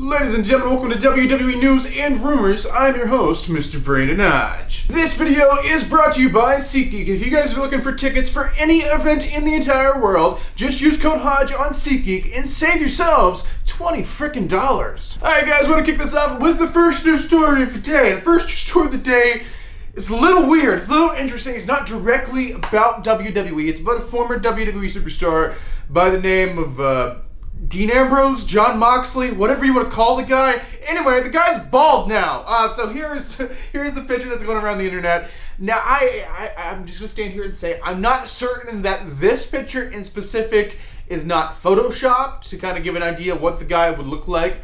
Ladies and gentlemen, welcome to WWE News and Rumors. I'm your host, Mr. Brandon Hodge. This video is brought to you by SeatGeek. If you guys are looking for tickets for any event in the entire world, just use code Hodge on SeatGeek and save yourselves $20 frickin' dollars. Alright guys, I want to kick this off with the first news story of the day. The first news story of the day is a little weird, it's a little interesting. It's not directly about WWE, it's about a former WWE superstar by the name of Dean Ambrose, Jon Moxley, whatever you want to call the guy. Anyway, the guy's bald now. So here's the picture that's going around the internet. Now, I'm just going to stand here and say I'm not certain that this picture in specific is not photoshopped to kind of give an idea of what the guy would look like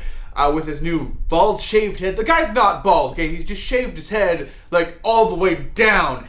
with his new bald shaved head. The guy's not bald, okay? He just shaved his head like all the way down.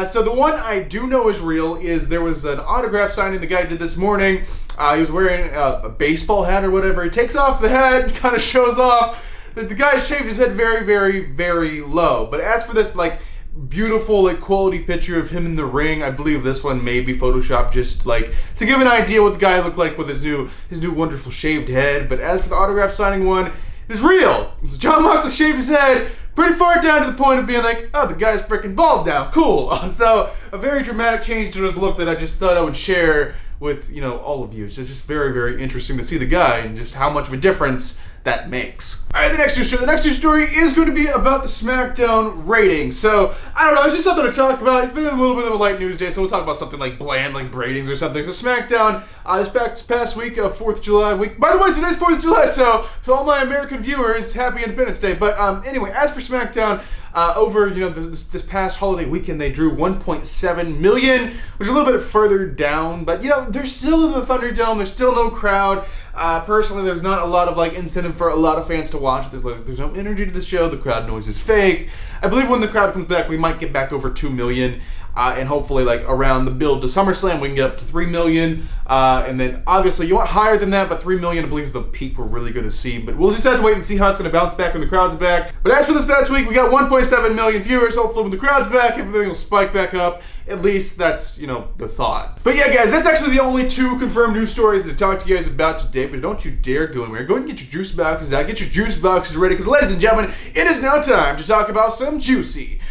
So the one I do know is real is there was an autograph signing the guy did this morning. He was wearing a baseball hat or whatever. He takes off the hat, kind of shows off that the guy shaved his head very, very, very low. But as for this like beautiful like quality picture of him in the ring, I believe this one may be photoshopped just like to give an idea what the guy looked like with his new wonderful shaved head. But as for the autograph signing one, it's real. It's Jon Moxley shaved his head pretty far down to the point of being like, oh, the guy's freaking bald now. Cool. So a very dramatic change to his look that I just thought I would share with, you know, all of you. It's just very, very interesting to see the guy and just how much of a difference that makes. Alright, the next news story is going to be about the Smackdown ratings. So, I don't know, it's just something to talk about. It's been a little bit of a light news day, so we'll talk about something like bland, like ratings or something. So Smackdown, this past week, 4th of July week. By the way, today's 4th of July, so all my American viewers, happy Independence Day. But anyway, as for Smackdown, over this past holiday weekend, they drew 1.7 million, which is a little bit further down. But they're still in the Thunderdome. There's still no crowd. Personally, there's not a lot of like incentive for a lot of fans to watch. There's no energy to the show. The crowd noise is fake. I believe when the crowd comes back, we might get back over 2 million. And hopefully, like, around the build to SummerSlam, we can get up to 3 million. And then, obviously, you want higher than that, but 3 million, I believe, is the peak we're really going to see. But we'll just have to wait and see how it's going to bounce back when the crowd's back. But as for this past week, we got 1.7 million viewers. Hopefully, when the crowd's back, everything will spike back up. At least that's, the thought. But yeah, guys, that's actually the only 2 confirmed news stories to talk to you guys about today. But don't you dare go anywhere. Go ahead and get your juice boxes out. Get your juice boxes ready. Because, ladies and gentlemen, it is now time to talk about some juicy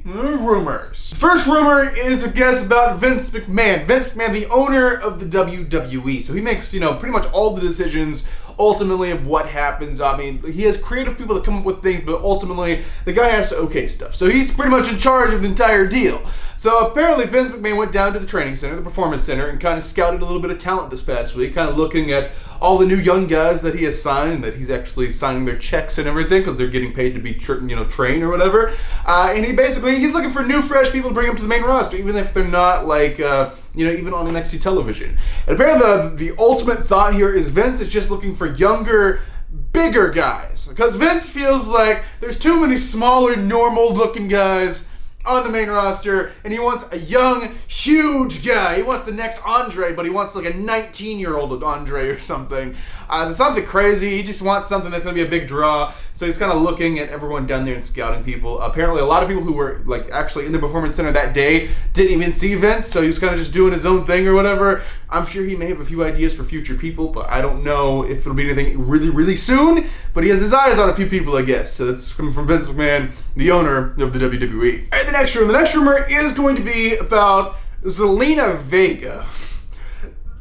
rumors. The first rumor is a guess about Vince McMahon. Vince McMahon, the owner of the WWE. So he makes, pretty much all the decisions ultimately of what happens. I mean, he has creative people that come up with things, but ultimately the guy has to okay stuff. So he's pretty much in charge of the entire deal. So apparently Vince McMahon went down to the training center, the performance center, and kind of scouted a little bit of talent this past week, kind of looking at all the new young guys that he has signed, and that he's actually signing their checks and everything because they're getting paid to be trained or whatever. And he's looking for new, fresh people to bring him to the main roster, even if they're not like, even on NXT television. And apparently the ultimate thought here is Vince is just looking for younger, bigger guys. Because Vince feels like there's too many smaller, normal-looking guys on the main roster, and he wants a young, huge guy. He wants the next Andre, but he wants like a 19-year-old Andre or something. So something crazy. He just wants something that's going to be a big draw. So he's kind of looking at everyone down there and scouting people. Apparently, a lot of people who were like actually in the performance center that day didn't even see Vince, so he was kind of just doing his own thing or whatever. I'm sure he may have a few ideas for future people, but I don't know if it'll be anything really, really soon. But he has his eyes on a few people, I guess. So that's coming from Vince McMahon, the owner of the WWE. All right, the next rumor is going to be about Zelena Vega.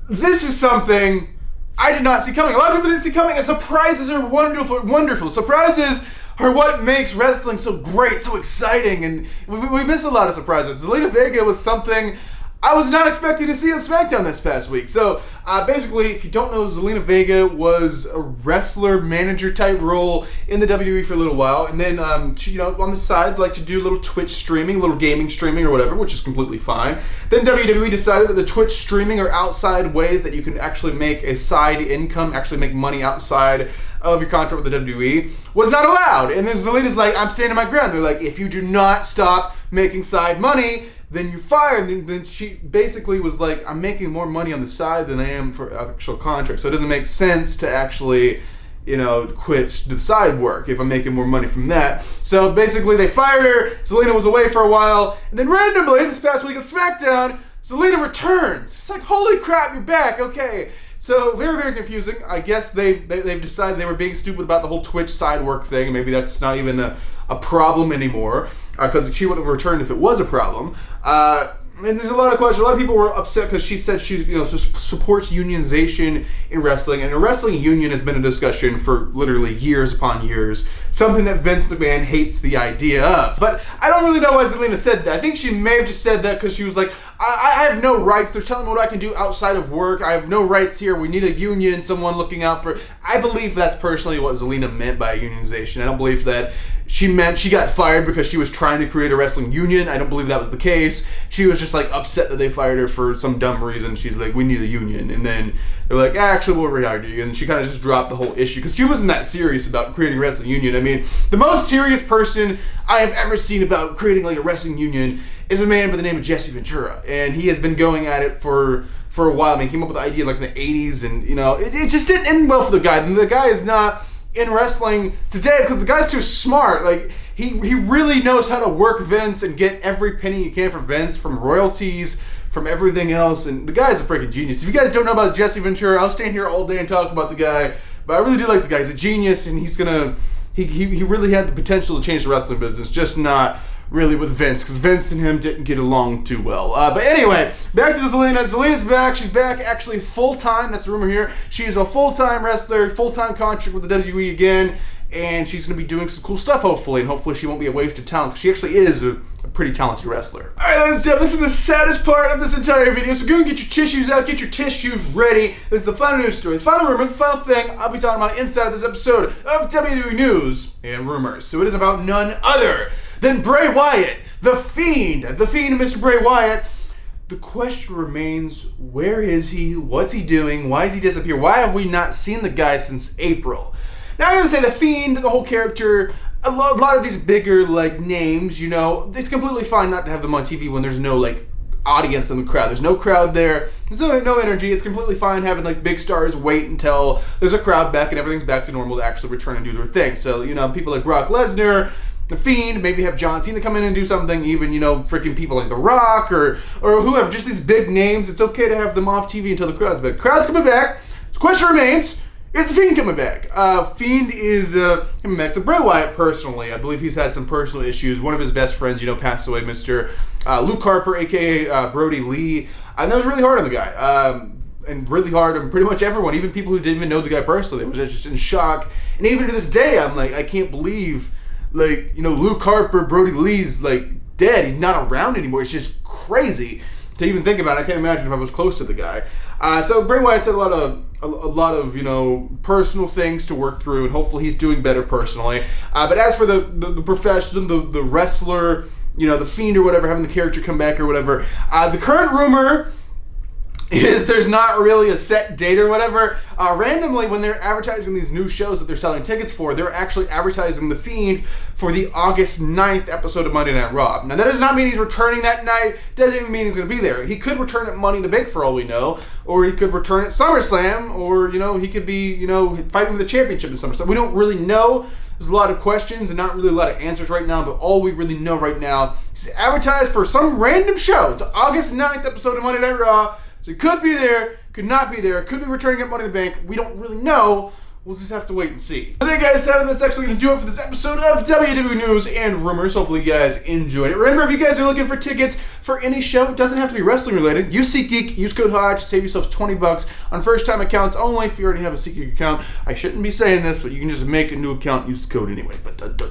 This is something I did not see coming. A lot of people didn't see coming, and surprises are wonderful. Surprises are what makes wrestling so great, so exciting, and we miss a lot of surprises. Zelena Vega was something I was not expecting to see on SmackDown this past week. So, basically, if you don't know, Zelena Vega was a wrestler manager type role in the WWE for a little while, and then she, on the side, liked to do a little Twitch streaming, a little gaming streaming or whatever, which is completely fine. Then WWE decided that the Twitch streaming or outside ways that you can actually make a side income, actually make money outside of your contract with the WWE, was not allowed. And then Zelena's like, I'm standing my ground. They're like, if you do not stop making side money, then you're fired. And then she basically was like, I'm making more money on the side than I am for actual contract. So it doesn't make sense to actually, quit the side work if I'm making more money from that. So basically they fired her. Zelena was away for a while. And then randomly, this past week on SmackDown, Zelena returns. It's like, holy crap, you're back. Okay. So very, very confusing. I guess they've decided they were being stupid about the whole Twitch side work thing. Maybe that's not even a problem anymore, because she wouldn't have returned if it was a problem. And there's a lot of questions. A lot of people were upset because she said she supports unionization in wrestling, and a wrestling union has been a discussion for literally years upon years. Something that Vince McMahon hates the idea of. But I don't really know why Zelena said that. I think she may have just said that because she was like, I have no rights. They're telling me what I can do outside of work. I have no rights here. We need a union, someone looking out for... I believe that's personally what Zelena meant by unionization. I don't believe that she meant she got fired because she was trying to create a wrestling union. I don't believe that was the case. She was just like upset that they fired her for some dumb reason. She's like, we need a union. And then they're like, actually, we'll rehire you. And she kind of just dropped the whole issue because she wasn't that serious about creating a wrestling union. I mean, the most serious person I have ever seen about creating like a wrestling union is a man by the name of Jesse Ventura. And he has been going at it for a while. I mean, he came up with the idea like in the 80s, and it just didn't end well for the guy. And the guy is not in wrestling today because the guy's too smart. Like he really knows how to work Vince and get every penny he can from Vince, from royalties, from everything else. And the guy's a freaking genius. If you guys don't know about Jesse Ventura, I'll stand here all day and talk about the guy. But I really do like the guy. He's a genius, and he really had the potential to change the wrestling business, just not really with Vince, because Vince and him didn't get along too well. But anyway, back to Zelena. Zelena's back. She's back actually full-time. That's the rumor here. She is a full-time wrestler, full-time contract with the WWE again, and she's going to be doing some cool stuff, hopefully, and hopefully she won't be a waste of talent, because she actually is a pretty talented wrestler. Alright, ladies and gentlemen, this is the saddest part of this entire video, so go and get your tissues out, get your tissues ready. This is the final news story, the final rumor, the final thing I'll be talking about inside of this episode of WWE News and Rumors. So it is about none other than Bray Wyatt, the Fiend, Mr. Bray Wyatt. The question remains, where is he? What's he doing? Why does he disappear? Why have we not seen the guy since April? Now I'm going to say the Fiend, the whole character, a lot of these bigger like names, it's completely fine not to have them on TV when there's no like audience in the crowd. There's no crowd there. There's no energy. It's completely fine having like big stars wait until there's a crowd back and everything's back to normal to actually return and do their thing. So, people like Brock Lesnar, The Fiend, maybe have John Cena come in and do something, even, freaking people like The Rock or whoever, just these big names. It's okay to have them off TV until the crowd's back. Crowd's coming back. So the question remains, is The Fiend coming back? Fiend is coming back. So Bray Wyatt, personally, I believe he's had some personal issues. One of his best friends, passed away, Mr. Luke Harper, a.k.a. Brody Lee. And that was really hard on the guy. And really hard on pretty much everyone, even people who didn't even know the guy personally. They was just in shock. And even to this day, I'm like, I can't believe, Luke Harper, Brody Lee's, dead. He's not around anymore. It's just crazy to even think about it. I can't imagine if I was close to the guy. So Bray Wyatt said a lot of personal things to work through, and hopefully he's doing better personally. But as for the profession, the wrestler, the Fiend or whatever, having the character come back or whatever, the current rumor is there's not really a set date or whatever. Randomly, when they're advertising these new shows that they're selling tickets for, they're actually advertising The Fiend for the August 9th episode of Monday Night Raw. Now, that does not mean he's returning that night. Doesn't even mean he's going to be there. He could return at Money in the Bank for all we know, or he could return at SummerSlam, or, he could be, fighting for the championship in SummerSlam. We don't really know. There's a lot of questions and not really a lot of answers right now, but all we really know right now is advertised for some random show. It's August 9th episode of Monday Night Raw. So it could be there, could not be there, could be returning at Money in the Bank. We don't really know. We'll just have to wait and see. I think, guys, that's actually going to do it for this episode of WWE News and Rumors. Hopefully you guys enjoyed it. Remember, if you guys are looking for tickets for any show, it doesn't have to be wrestling related. Use SeatGeek, use code Hodge, save yourself $20 on first-time accounts only. If you already have a SeatGeek account, I shouldn't be saying this, but you can just make a new account and use the code anyway. But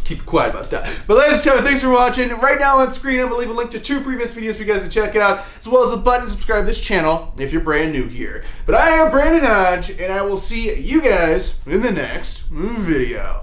keep quiet about that. But ladies and gentlemen, thanks for watching. Right now on screen, I'm going to leave a link to 2 previous videos for you guys to check out, as well as a button to subscribe to this channel if you're brand new here. But I am Brandon Hodge, and I will see you guys in the next video.